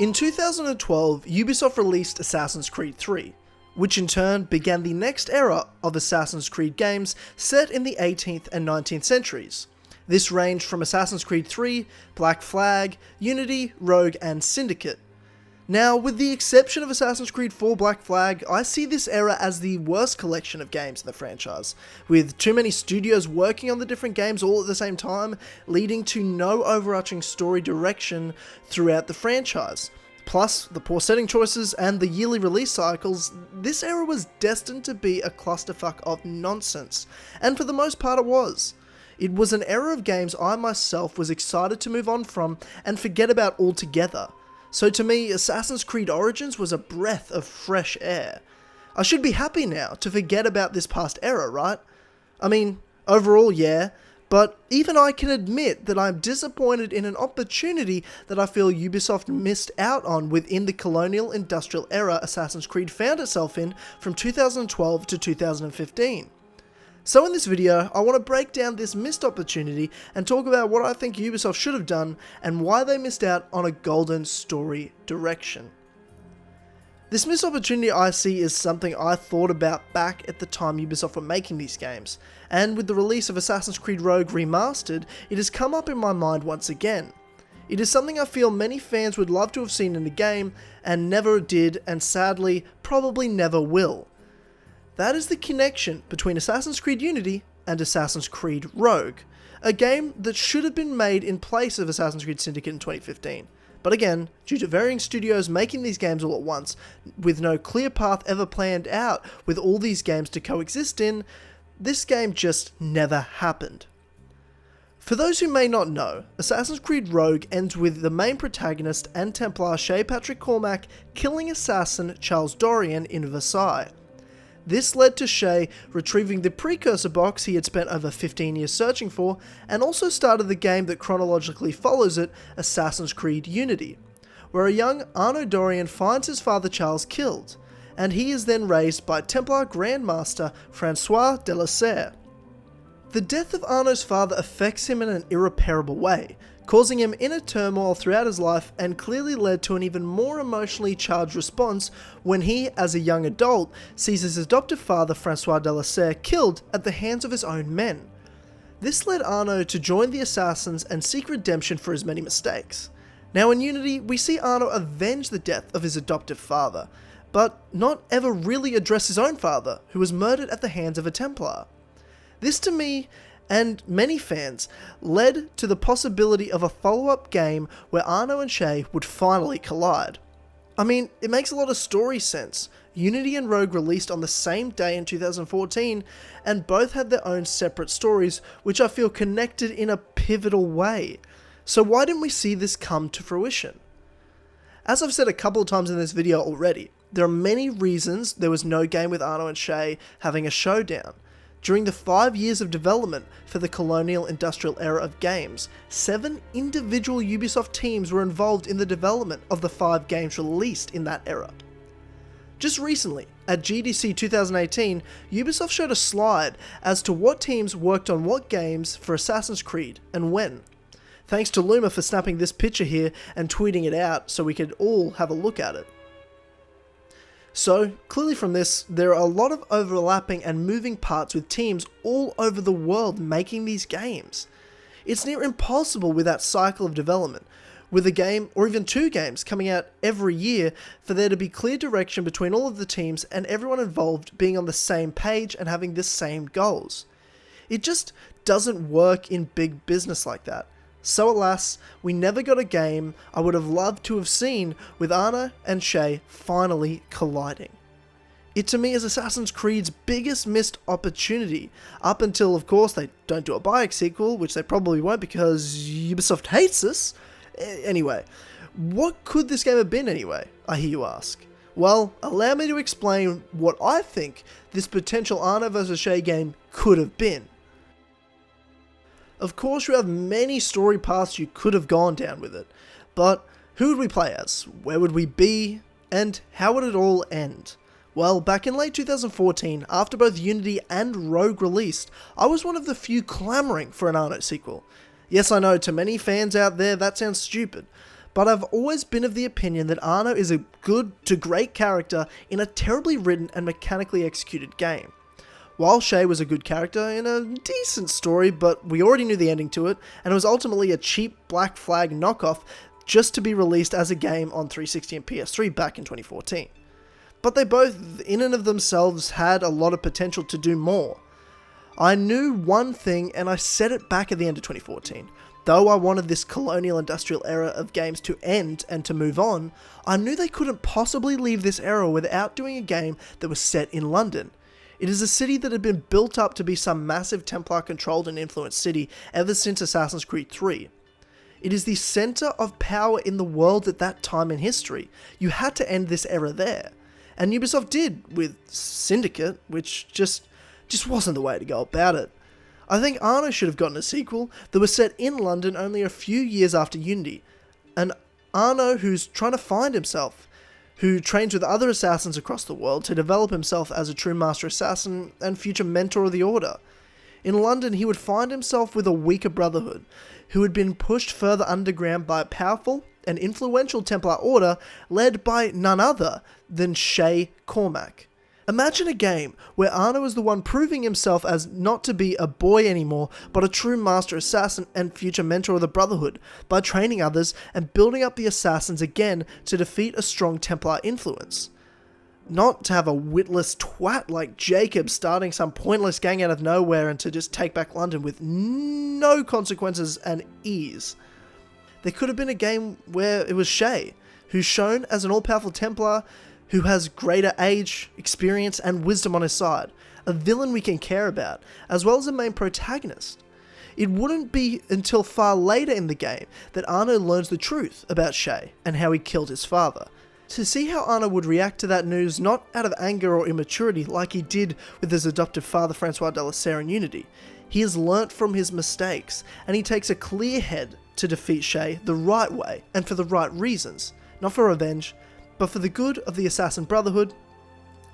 In 2012, Ubisoft released Assassin's Creed 3, which in turn began the next era of Assassin's Creed games set in the 18th and 19th centuries. This ranged from Assassin's Creed 3, Black Flag, Unity, Rogue, and Syndicate. Now, with the exception of Assassin's Creed 4 Black Flag, I see this era as the worst collection of games in the franchise, with too many studios working on the different games all at the same time, leading to no overarching story direction throughout the franchise. Plus, the poor setting choices and the yearly release cycles, this era was destined to be a clusterfuck of nonsense, and for the most part it was. It was an era of games I myself was excited to move on from and forget about altogether. So to me, Assassin's Creed Origins was a breath of fresh air. I should be happy now to forget about this past era, right? I mean, overall, yeah, but even I can admit that I'm disappointed in an opportunity that I feel Ubisoft missed out on within the colonial industrial era Assassin's Creed found itself in from 2012 to 2015. So in this video, I want to break down this missed opportunity and talk about what I think Ubisoft should have done and why they missed out on a golden story direction. This missed opportunity I see is something I thought about back at the time Ubisoft were making these games, and with the release of Assassin's Creed Rogue Remastered, it has come up in my mind once again. It is something I feel many fans would love to have seen in the game, and never did, and sadly, probably never will. That is the connection between Assassin's Creed Unity and Assassin's Creed Rogue, a game that should have been made in place of Assassin's Creed Syndicate in 2015. But again, due to varying studios making these games all at once, with no clear path ever planned out with all these games to coexist in, this game just never happened. For those who may not know, Assassin's Creed Rogue ends with the main protagonist and Templar Shay Patrick Cormac killing assassin Charles Dorian in Versailles. This led to Shay retrieving the precursor box he had spent over 15 years searching for, and also started the game that chronologically follows it, Assassin's Creed Unity, where a young Arnaud Dorian finds his father Charles killed, and he is then raised by Templar Grandmaster Francois de la Serre. The death of Arnaud's father affects him in an irreparable way, causing him inner turmoil throughout his life, and clearly led to an even more emotionally charged response when he, as a young adult, sees his adoptive father Francois de la Serre killed at the hands of his own men. This led Arnaud to join the assassins and seek redemption for his many mistakes. Now in Unity, we see Arnaud avenge the death of his adoptive father, but not ever really address his own father, who was murdered at the hands of a Templar. This to me, and many fans, led to the possibility of a follow-up game where Arnaud and Shay would finally collide. I mean, it makes a lot of story sense. Unity and Rogue released on the same day in 2014, and both had their own separate stories, which I feel connected in a pivotal way. So why didn't we see this come to fruition? As I've said a couple of times in this video already, there are many reasons there was no game with Arnaud and Shay having a showdown. During the 5 years of development for the colonial industrial era of games, 7 individual Ubisoft teams were involved in the development of the 5 games released in that era. Just recently, at GDC 2018, Ubisoft showed a slide as to what teams worked on what games for Assassin's Creed and when. Thanks to Luma for snapping this picture here and tweeting it out so we could all have a look at it. So, clearly from this, there are a lot of overlapping and moving parts with teams all over the world making these games. It's near impossible with that cycle of development, with a game or even 2 games coming out every year, for there to be clear direction between all of the teams and everyone involved being on the same page and having the same goals. It just doesn't work in big business like that. So alas, we never got a game I would have loved to have seen with Arnaud and Shay finally colliding. It to me is Assassin's Creed's biggest missed opportunity, up until of course they don't do a Bayek sequel, which they probably won't because Ubisoft hates us. Anyway, what could this game have been anyway, I hear you ask? Well, allow me to explain what I think this potential Arnaud vs Shay game could have been. Of course, you have many story paths you could have gone down with it, but who would we play as? Where would we be? And how would it all end? Well, back in late 2014, after both Unity and Rogue released, I was one of the few clamouring for an Arnaud sequel. Yes, I know, to many fans out there that sounds stupid, but I've always been of the opinion that Arno is a good to great character in a terribly written and mechanically executed game. While Shay was a good character in a decent story, but we already knew the ending to it, and it was ultimately a cheap Black Flag knockoff just to be released as a game on 360 and PS3 back in 2014. But they both, in and of themselves, had a lot of potential to do more. I knew one thing, and I said it back at the end of 2014. Though I wanted this colonial industrial era of games to end and to move on, I knew they couldn't possibly leave this era without doing a game that was set in London. It is a city that had been built up to be some massive Templar-controlled and influenced city ever since Assassin's Creed 3. It is the centre of power in the world at that time in history. You had to end this era there. And Ubisoft did, with Syndicate, which just wasn't the way to go about it. I think Arno should have gotten a sequel that was set in London only a few years after Unity. An Arno who's trying to find himself, who trains with other assassins across the world to develop himself as a true master assassin and future mentor of the Order. In London, he would find himself with a weaker brotherhood, who had been pushed further underground by a powerful and influential Templar Order led by none other than Shay Cormac. Imagine a game where Arno is the one proving himself as not to be a boy anymore, but a true master assassin and future mentor of the Brotherhood, by training others and building up the assassins again to defeat a strong Templar influence. Not to have a witless twat like Jacob starting some pointless gang out of nowhere and to just take back London with no consequences and ease. There could have been a game where it was Shay, who's shown as an all-powerful Templar who has greater age, experience, and wisdom on his side, a villain we can care about, as well as a main protagonist. It wouldn't be until far later in the game that Arno learns the truth about Shay and how he killed his father. To see how Arno would react to that news, not out of anger or immaturity like he did with his adoptive father Francois de la Serre in Unity. He has learnt from his mistakes, and he takes a clear head to defeat Shay the right way and for the right reasons, not for revenge, but for the good of the Assassin Brotherhood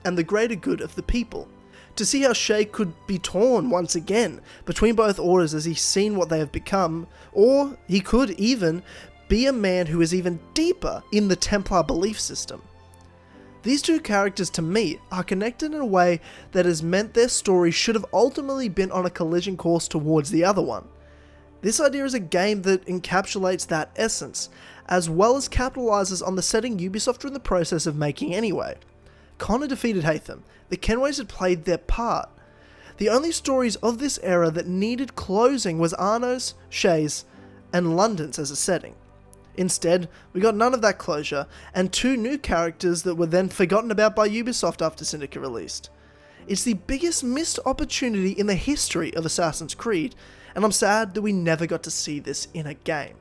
and the greater good of the people. To see how Shay could be torn once again between both orders as he's seen what they have become, or he could even be a man who is even deeper in the Templar belief system. These two characters, to me, are connected in a way that has meant their story should have ultimately been on a collision course towards the other one. This idea is a game that encapsulates that essence, as well as capitalizes on the setting Ubisoft were in the process of making anyway. Connor defeated Hatham. The Kenways had played their part. The only stories of this era that needed closing was Arno's, Shay's, and London's as a setting. Instead, we got none of that closure, and two new characters that were then forgotten about by Ubisoft after Syndicate released. It's the biggest missed opportunity in the history of Assassin's Creed, and I'm sad that we never got to see this in a game.